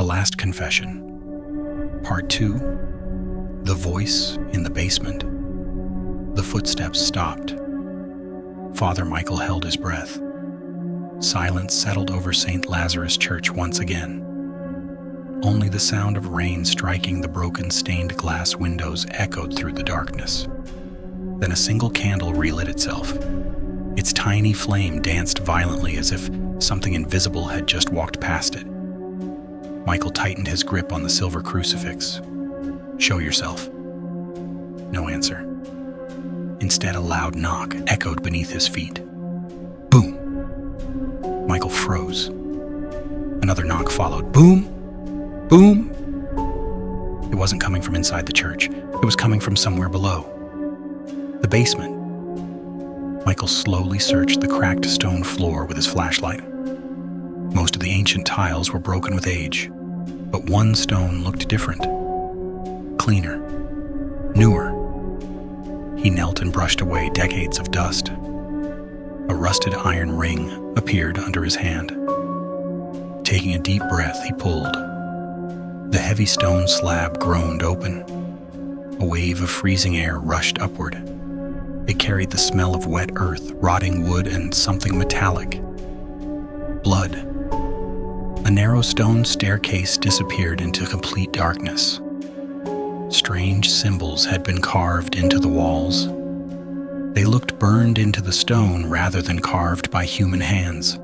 Last Confession. Part 2. The Voice in the Basement. The footsteps stopped. Father Michael held his breath. Silence settled over Saint Lazarus Church once again. Only the sound of rain striking the broken stained glass windows echoed through the darkness. Then a single candle relit itself. Its tiny flame danced violently as if something invisible had just walked past it. Michael tightened his grip on the silver crucifix. "Show yourself." No answer. Instead, a loud knock echoed beneath his feet. Boom! Michael froze. Another knock followed. Boom! Boom! It wasn't coming from inside the church. It was coming from somewhere below. The basement. Michael slowly searched the cracked stone floor with his flashlight. Most of the ancient tiles were broken with age, but one stone looked different. Cleaner. Newer. He knelt and brushed away decades of dust. A rusted iron ring appeared under his hand. Taking a deep breath, he pulled. The heavy stone slab groaned open. A wave of freezing air rushed upward. It carried the smell of wet earth, rotting wood, and something metallic. Blood. A narrow stone staircase disappeared into complete darkness. Strange symbols had been carved into the walls. They looked burned into the stone rather than carved by human hands.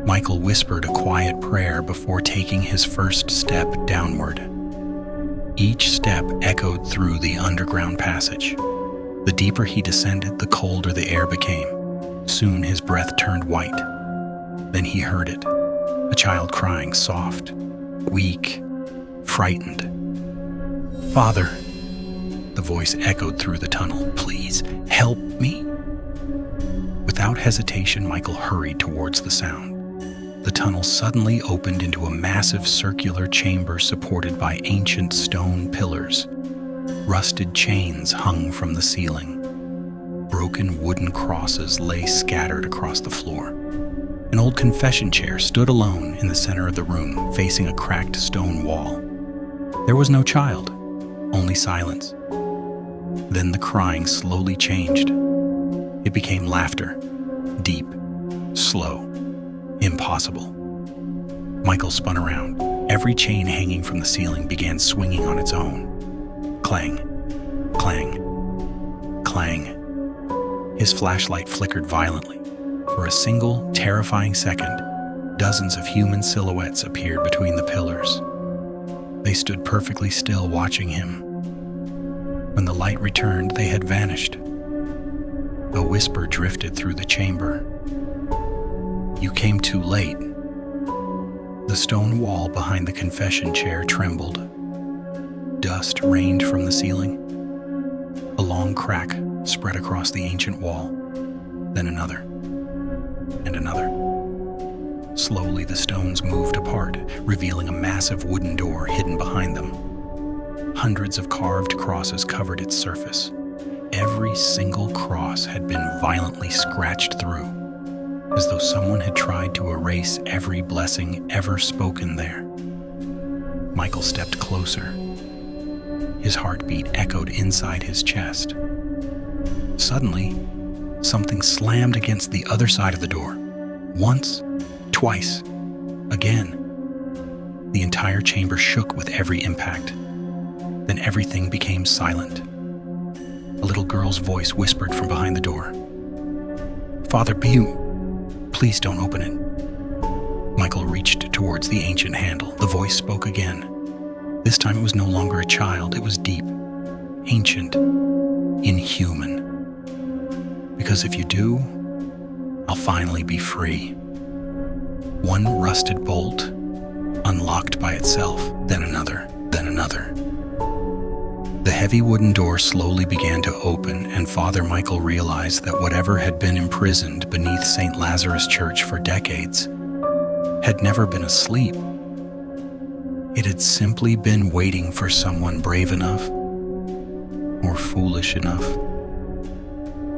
Michael whispered a quiet prayer before taking his first step downward. Each step echoed through the underground passage. The deeper he descended, the colder the air became. Soon his breath turned white. Then he heard it. A child crying, soft, weak, frightened. "Father," the voice echoed through the tunnel. "Please, help me." Without hesitation, Michael hurried towards the sound. The tunnel suddenly opened into a massive circular chamber supported by ancient stone pillars. Rusted chains hung from the ceiling. Broken wooden crosses lay scattered across the floor. An old confession chair stood alone in the center of the room, facing a cracked stone wall. There was no child, only silence. Then the crying slowly changed. It became laughter, deep, slow, impossible. Michael spun around. Every chain hanging from the ceiling began swinging on its own. Clang, clang, clang. His flashlight flickered violently. For a single, terrifying second, dozens of human silhouettes appeared between the pillars. They stood perfectly still, watching him. When the light returned, they had vanished. A whisper drifted through the chamber. "You came too late." The stone wall behind the confession chair trembled. Dust rained from the ceiling. A long crack spread across the ancient wall, then another, and another. Slowly, the stones moved apart, revealing a massive wooden door hidden behind them. Hundreds of carved crosses covered its surface. Every single cross had been violently scratched through, as though someone had tried to erase every blessing ever spoken there. Michael stepped closer. His heartbeat echoed inside his chest. Suddenly, something slammed against the other side of the door. Once, twice, again. The entire chamber shook with every impact. Then everything became silent. A little girl's voice whispered from behind the door. "Father, please don't open it." Michael reached towards the ancient handle. The voice spoke again. This time it was no longer a child. It was deep, ancient, inhuman. "Because if you do, I'll finally be free." One rusted bolt unlocked by itself, then another, then another. The heavy wooden door slowly began to open, and Father Michael realized that whatever had been imprisoned beneath Saint Lazarus Church for decades had never been asleep. It had simply been waiting for someone brave enough or foolish enough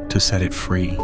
to set it free.